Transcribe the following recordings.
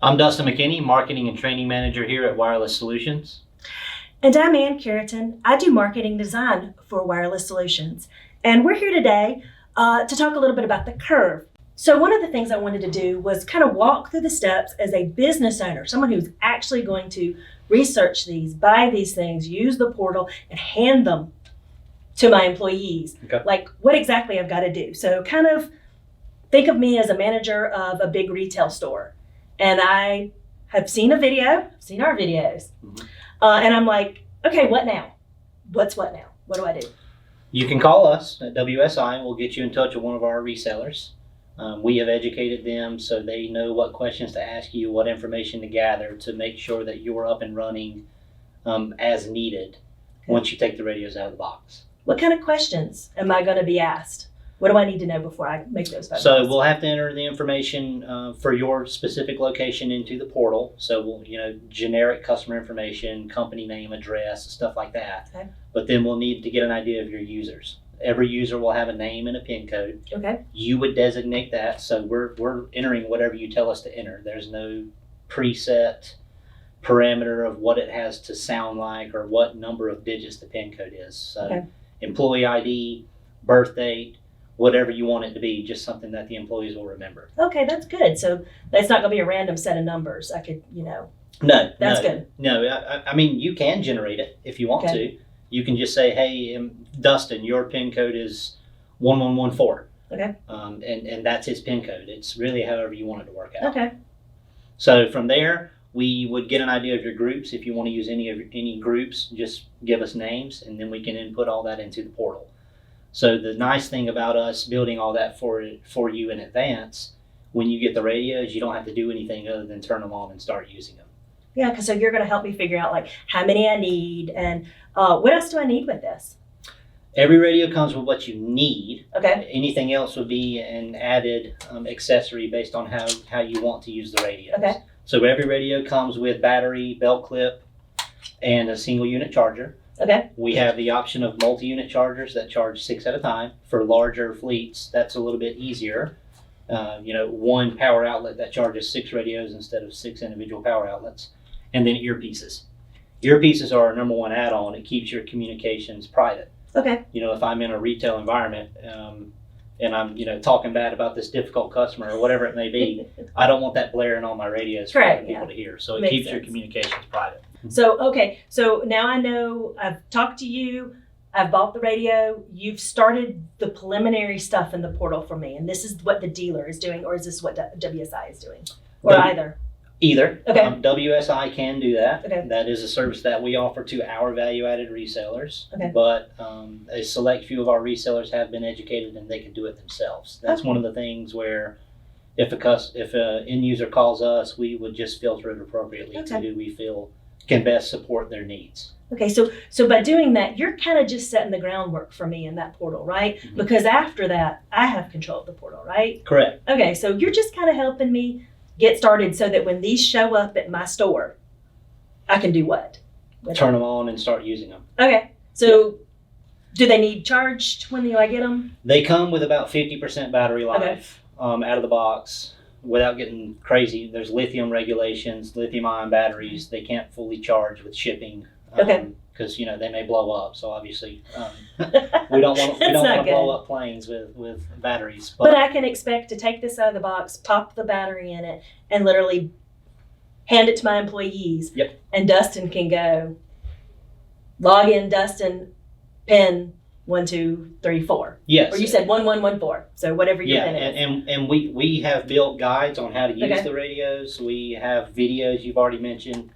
I'm Dustin McKinney, Marketing and Training Manager here at Wireless Solutions. And I'm Ann Carrington. I do marketing design for Wireless Solutions. And we're here today to talk a little bit about the CURVE. So one of the things I wanted to do was kind of walk through the steps as a business owner, someone who's actually going to research these, buy these things, use the portal, and hand them to my employees. Okay. Like what exactly I've got to do. So kind of think of me as a manager of a big retail store. And I have seen our videos. Mm-hmm. And I'm like, okay, what now? What's what now? What do I do? You can call us at WSi and we'll get you in touch with one of our resellers. We have educated them so they know what questions to ask you, what information to gather to make sure that you're up and running as needed once you take the radios out of the box. What kind of questions am I going to be asked? What do I need to know before I make those phone So calls? we'll have to enter the information for your specific location into the portal. So we'll, generic customer information, company name, address, stuff like that. Okay. But then we'll need to get an idea of your users. Every user will have a name and a PIN code. Okay. You would designate that. So we're entering whatever you tell us to enter. There's no preset parameter of what it has to sound like or what number of digits the PIN code is. So Okay. employee ID, birth date, whatever you want it to be, just something that the employees will remember. Okay, that's good. So that's not going to be a random set of numbers. I could, No. That's good. No, I mean, you can generate it if you want Okay. to. You can just say, hey, Dustin, your PIN code is 1114. Okay. And that's his PIN code. It's really however you want it to work out. Okay. So from there, we would get an idea of your groups. If you want to use any groups, just give us names, and then we can input all that into the portal. So the nice thing about us building all that for you in advance, when you get the radios, you don't have to do anything other than turn them on and start using them. Yeah, because so you're going to help me figure out like how many I need and what else do I need with this? Every radio comes with what you need. Okay. Anything else would be an added accessory based on how you want to use the radios. Okay. So every radio comes with battery, belt clip, and a single unit charger. Okay. We have the option of multi-unit chargers that charge 6 at a time. For larger fleets, that's a little bit easier. One power outlet that charges 6 radios instead of 6 individual power outlets. And then earpieces. Earpieces are our number one add-on. It keeps your communications private. Okay. If I'm in a retail environment and I'm, talking bad about this difficult customer or whatever it may be, I don't want that blaring on my radios for Right, other people yeah. to hear. So it Makes keeps your sense. communications private. So now I know I've talked to you, I've bought the radio, you've started the preliminary stuff in the portal for me, and this is what the dealer is doing, or is this what WSi is doing? Or either? Either. Okay. WSi can do that. Okay. That is a service that we offer to our value-added resellers. Okay. But a select few of our resellers have been educated and they can do it themselves. That's Okay. one of the things where if an end user calls us, we would just filter it appropriately to Okay. who we feel can best support their needs. Okay, so by doing that, you're kind of just setting the groundwork for me in that portal, right? Mhm. Because after that, I have control of the portal, right? Correct. Okay, so you're just kind of helping me get started so that when these show up at my store, I can do what? with Turn them? them on and start using them. Okay, so do they need charged when I get them? They come with about 50% battery life out of the box. Without getting crazy, there's lithium regulations, lithium-ion batteries. They can't fully charge with shipping Okay. because they may blow up. So obviously, we don't want That's not to blow good. up planes with batteries. But I can expect to take this out of the box, pop the battery in it, and literally hand it to my employees. Yep. And Dustin can go log in Dustin PIN 1, 2, 3, 4. Yes. Or you said 1114. So whatever your Yeah, PIN is. and we have built guides on how to use Okay. the radios. We have videos you've already mentioned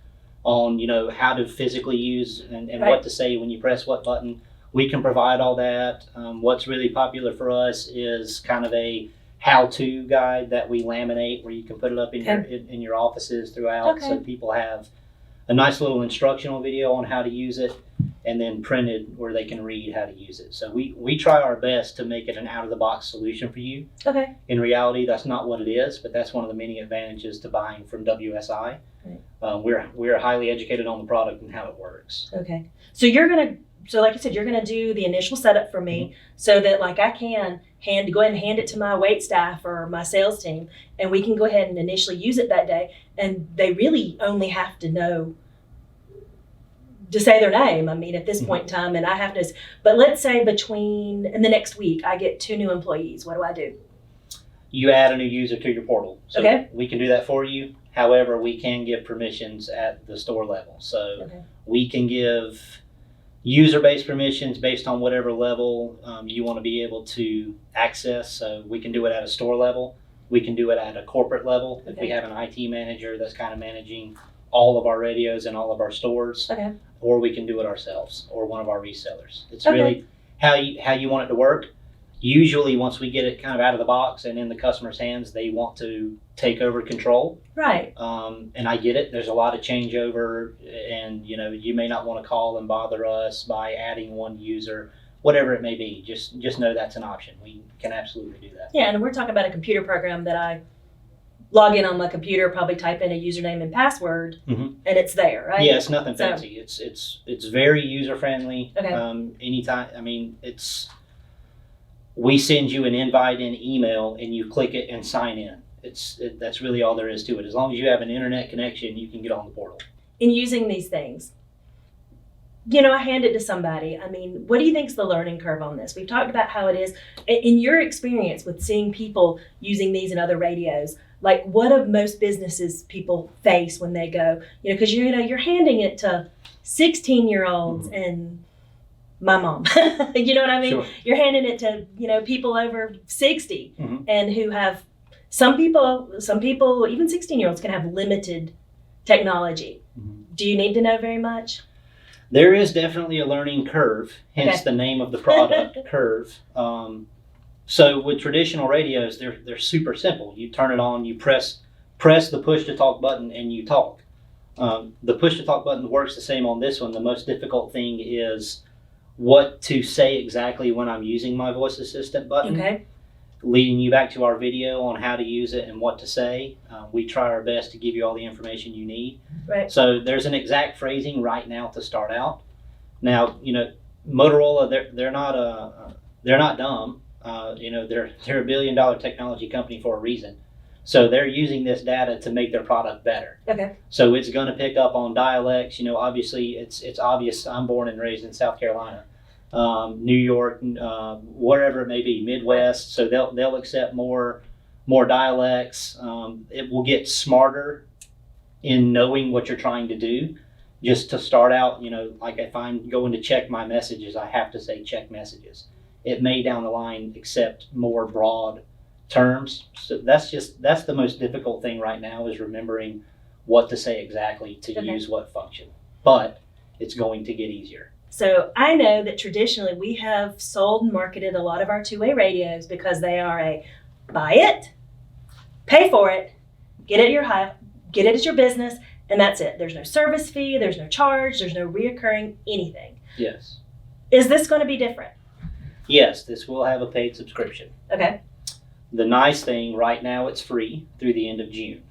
on how to physically use and Right. what to say when you press what button. We can provide all that. What's really popular for us is kind of a how-to guide that we laminate where you can put it up in in your offices throughout, so Okay. people have a nice little instructional video on how to use it, and then printed where they can read how to use it. So we try our best to make it an out-of-the-box solution for you. Okay. In reality, that's not what it is, but that's one of the many advantages to buying from WSi. Right. We're highly educated on the product and how it works. Okay. So you're going to so like you said, you're going to do the initial setup for me so that like I can go ahead and hand it to my wait staff or my sales team, and we can go ahead and initially use it that day. And they really only have to know to say their name. I mean, at this point in time, and I have to, but let's say in the next week, I get 2 new employees. What do I do? You add a new user to your portal. So Okay. we can do that for you. However, we can give permissions at the store level. So we can give user-based permissions based on whatever level you want to be able to access. So we can do it at a store level. We can do it at a corporate level. If we have an IT manager that's kind of managing all of our radios in all of our stores, or we can do it ourselves or one of our resellers. It's really how you want it to work. Usually once we get it kind of out of the box and in the customer's hands, they want to take over control. Right. And I get it. There's a lot of changeover, and you may not want to call and bother us by adding one user, whatever it may be. Just know that's an option. We can absolutely do that. Yeah, and we're talking about a computer program that I log in on my computer, probably type in a username and password, and it's there, right? Yeah, it's nothing fancy. It's very user friendly. Anytime. I mean, we send you an invite in email, and you click it and sign in. That's really all there is to it. As long as you have an internet connection, you can get on the portal. In using these things, I hand it to somebody. I mean, what do you think is the learning curve on this? We've talked about how it is. In your experience with seeing people using these and other radios, like what do most businesses people face when they go, because you're handing it to 16-year-olds and my mom, you know what I mean? Sure. You're handing it to, people over 60 and who have, some people, even 16-year-olds can have limited technology. Do you need to know very much? There is definitely a learning curve, hence the name of the product, Curve. So with traditional radios, they're super simple. You turn it on, you press the push to talk button, and you talk. The push to talk button works the same on this one. The most difficult thing is what to say exactly when I'm using my voice assistant button. Leading you back to our video on how to use it and what to say. We try our best to give you all the information you need. Right. So there's an exact phrasing right now to start out. Now, Motorola, they're not dumb. They're a $1 billion technology company for a reason. So they're using this data to make their product better. So it's going to pick up on dialects. Obviously it's obvious. I'm born and raised in South Carolina, New York, wherever it may be, Midwest. So they'll accept more dialects. It will get smarter in knowing what you're trying to do. Just to start out, like if I'm going to check my messages, I have to say check messages. It may down the line accept more broad terms. So that's the most difficult thing right now, is remembering what to say exactly to use what function. But it's going to get easier. So I know that traditionally we have sold and marketed a lot of our two-way radios because they are a buy it, pay for it, get it at your business, and that's it. There's no service fee, there's no charge, there's no reoccurring anything. Yes. Is this going to be different? Yes, this will have a paid subscription. Okay. The nice thing, right now it's free through the end of June.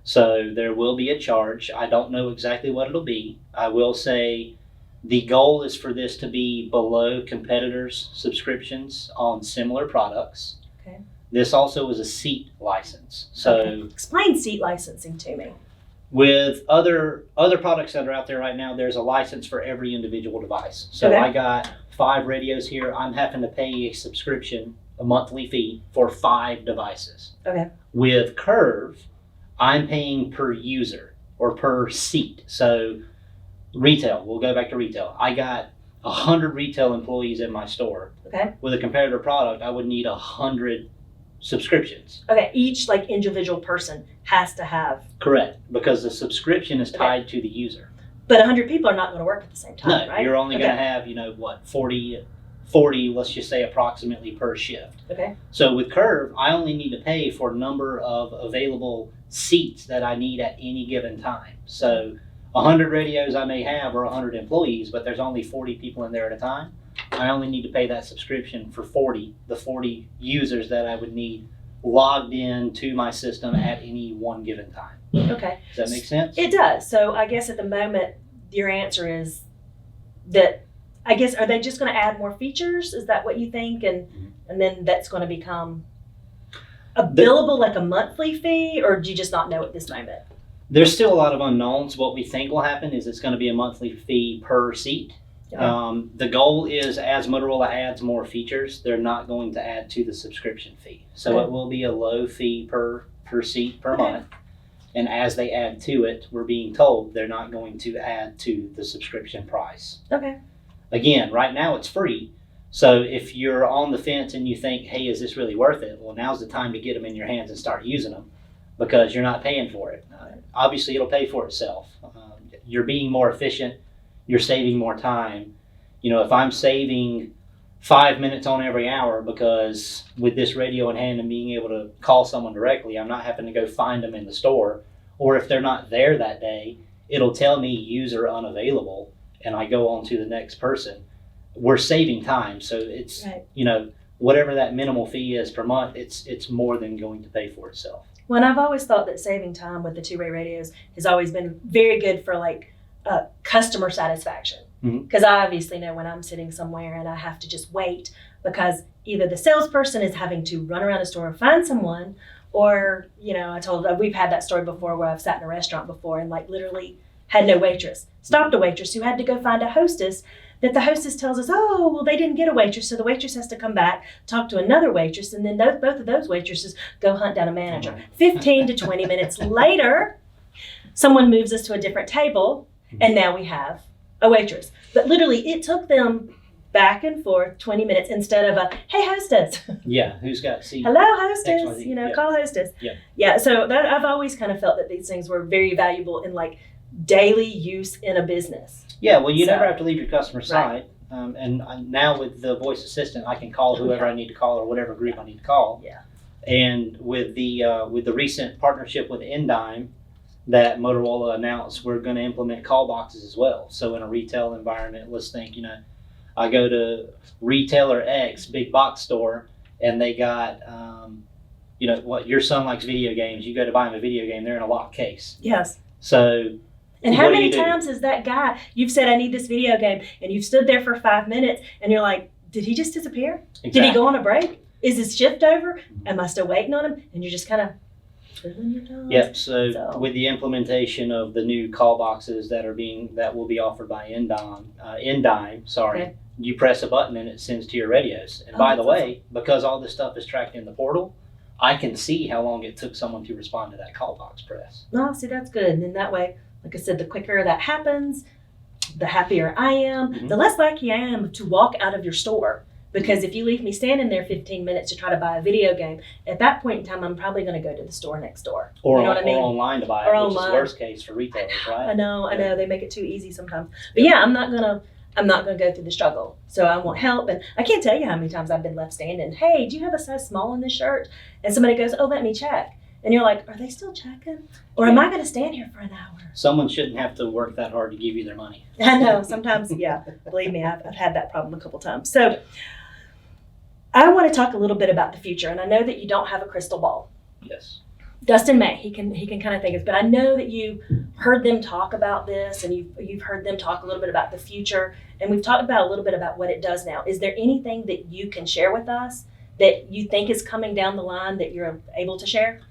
So there will be a charge. I don't know exactly what it'll be. I will say the goal is for this to be below competitors' subscriptions on similar products. This also is a seat license. So explain seat licensing to me. With other products that are out there right now, there's a license for every individual device. So I got 5 radios here. I'm having to pay a subscription, a monthly fee for 5 devices. With Curve, I'm paying per user or per seat. So retail, we'll go back to retail. I got 100 retail employees in my store. With a competitor product, I would need 100 subscriptions. Each individual person has to have. Correct, because the subscription is tied to the user. But 100 people are not going to work at the same time, no, right? You're only going to have, 40, let's just say approximately per shift. So with Curve, I only need to pay for number of available seats that I need at any given time. So 100 radios I may have, or 100 employees, but there's only 40 people in there at a time. I only need to pay that subscription for the 40 users that I would need logged in to my system at any one given time. Does that make sense? It does. So I guess at the moment, your answer is that, I guess, are they just going to add more features? Is that what you think? And then that's going to become a billable, like a monthly fee, or do you just not know at this moment? There's still a lot of unknowns. What we think will happen is it's going to be a monthly fee per seat. Okay. The goal is, as Motorola adds more features, they're not going to add to the subscription fee. So Okay. it will be a low fee per seat per Okay. month. And as they add to it, we're being told they're not going to add to the subscription price. Okay. Again, right now it's free. So if you're on the fence and you think, hey, is this really worth it? Well, now's the time to get them in your hands and start using them, because you're not paying for it. Obviously, it'll pay for itself. You're being more efficient. You're saving more time. If I'm saving 5 minutes on every hour, because with this radio in hand and being able to call someone directly, I'm not having to go find them in the store. Or if they're not there that day, it'll tell me user unavailable, and I go on to the next person. We're saving time. So it's, Right. Whatever that minimal fee is per month, it's more than going to pay for itself. Well, and I've always thought that saving time with the two-way radios has always been very good for like customer satisfaction. Because I obviously know when I'm sitting somewhere and I have to just wait because either the salesperson is having to run around the store and find someone, or, we've had that story before where I've sat in a restaurant before and like literally had no waitress. Stopped a waitress who had to go find a hostess, that the hostess tells us, oh, well, they didn't get a waitress, so the waitress has to come back, talk to another waitress, and then both of those waitresses go hunt down a manager. 15 to 20 minutes later, someone moves us to a different table, and now we have a waitress. But literally, it took them back and forth 20 minutes instead of a, hey, hostess. Yeah, who's got seat? Hello, hostess. XYZ. Yeah. Call hostess. Yeah. Yeah, so I've always kind of felt that these things were very valuable in like daily use in a business. Yeah, well, you So- never have to leave your customer side. And now with the voice assistant, I can call whoever I need to call or whatever group I need to call. Yeah. And with the recent partnership with Indyme that Motorola announced, we're going to implement call boxes as well. So in a retail environment, let's think, I go to retailer X, big box store, and they got, your son likes video games. You go to buy him a video game, they're in a locked case. Yes. So. And what how do many you do? times has that guy, you've said, I need this video game, and you've stood there for 5 minutes, and you're like, did he just disappear? Exactly. Did he go on a break? Is his shift over? Am I still waiting on him? And you're just kind of twiddling your thumbs. Yep. So So- with the implementation of the new call boxes that will be offered by Indyme, Okay. you press a button and it sends to your radios. And Oh, by the that's way, because all this stuff is tracked in the portal, I can see how long it took someone to respond to that call box press. Oh, see, that's good. And then that way, like I said, the quicker that happens, the happier I am, Mhm. the less likely I am to walk out of your store. Because if you leave me standing there 15 minutes to try to buy a video game, at that point in time, I'm probably going to go to the store next door. Or, you know what I mean? or online to buy Or it, which online. is worst case for retailers, I right? know, they make it too easy sometimes. But yeah, I'm not gonna go through the struggle. So I want help, and I can't tell you how many times I've been left standing. Hey, do you have a size small in this shirt? And somebody goes, oh, let me check. And you're like, are they still checking? Or am I gonna stand here for an hour? Someone shouldn't have to work that hard to give you their money. I know, sometimes, yeah, believe me, I've had that problem a couple times. So I want to talk a little bit about the future, and I know that you don't have a crystal ball. Yes. Dustin may, he can kind of think of, but I know that you heard them talk about this, and you've heard them talk a little bit about the future, and we've talked about a little bit about what it does now. Is there anything that you can share with us that you think is coming down the line that you're able to share?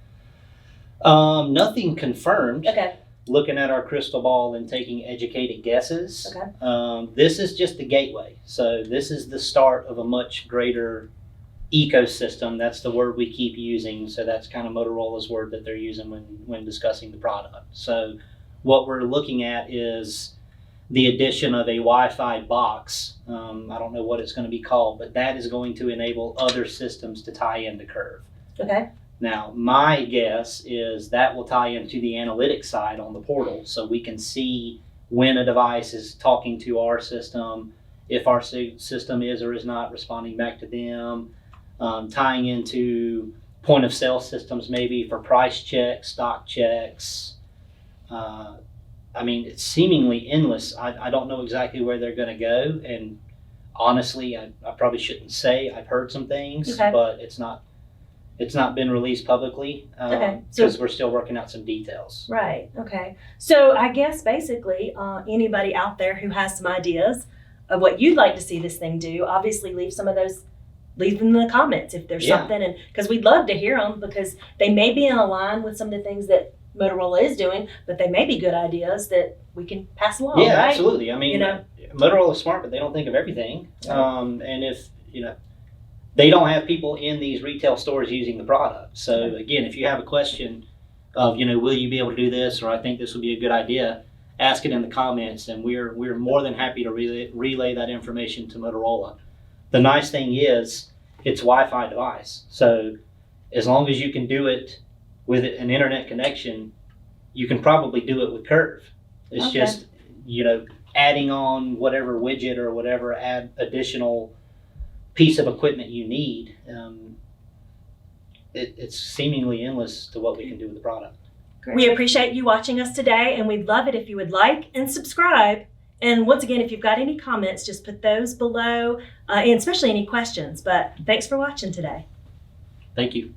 Nothing confirmed. Okay. Looking at our crystal ball and taking educated guesses. Okay. This is just the gateway. So this is the start of a much greater ecosystem. That's the word we keep using. So that's kind of Motorola's word that they're using when discussing the product. So what we're looking at is the addition of a Wi-Fi box. I don't know what it's going to be called, but that is going to enable other systems to tie into Curve. Okay. Now, my guess is that will tie into the analytics side on the portal, so we can see when a device is talking to our system, if our system is or is not responding back to them, tying into point of sale systems maybe for price checks, stock checks. It's seemingly endless. I don't know exactly where they're going to go, and honestly, I probably shouldn't say. I've heard some things, Okay. but it's not been released publicly Okay. because we're still working out some details. Right. Okay. So I guess basically anybody out there who has some ideas of what you'd like to see this thing do, obviously leave them in the comments if there's something, and because we'd love to hear them, because they may be in line with some of the things that Motorola is doing, but they may be good ideas that we can pass along. Yeah, right? absolutely. I mean, Motorola's smart, but they don't think of everything. Right. And if they don't have people in these retail stores using the product. So again, if you have a question of will you be able to do this, or I think this would be a good idea, ask it in the comments, and we're more than happy to relay that information to Motorola. The nice thing is it's Wi-Fi device, so as long as you can do it with an internet connection, you can probably do it with Curve. It's just adding on whatever widget or whatever additional piece of equipment you need. It's seemingly endless to what we can do with the product. Great. We appreciate you watching us today, and we'd love it if you would like and subscribe. And once again, if you've got any comments, just put those below, and especially any questions. But thanks for watching today. Thank you.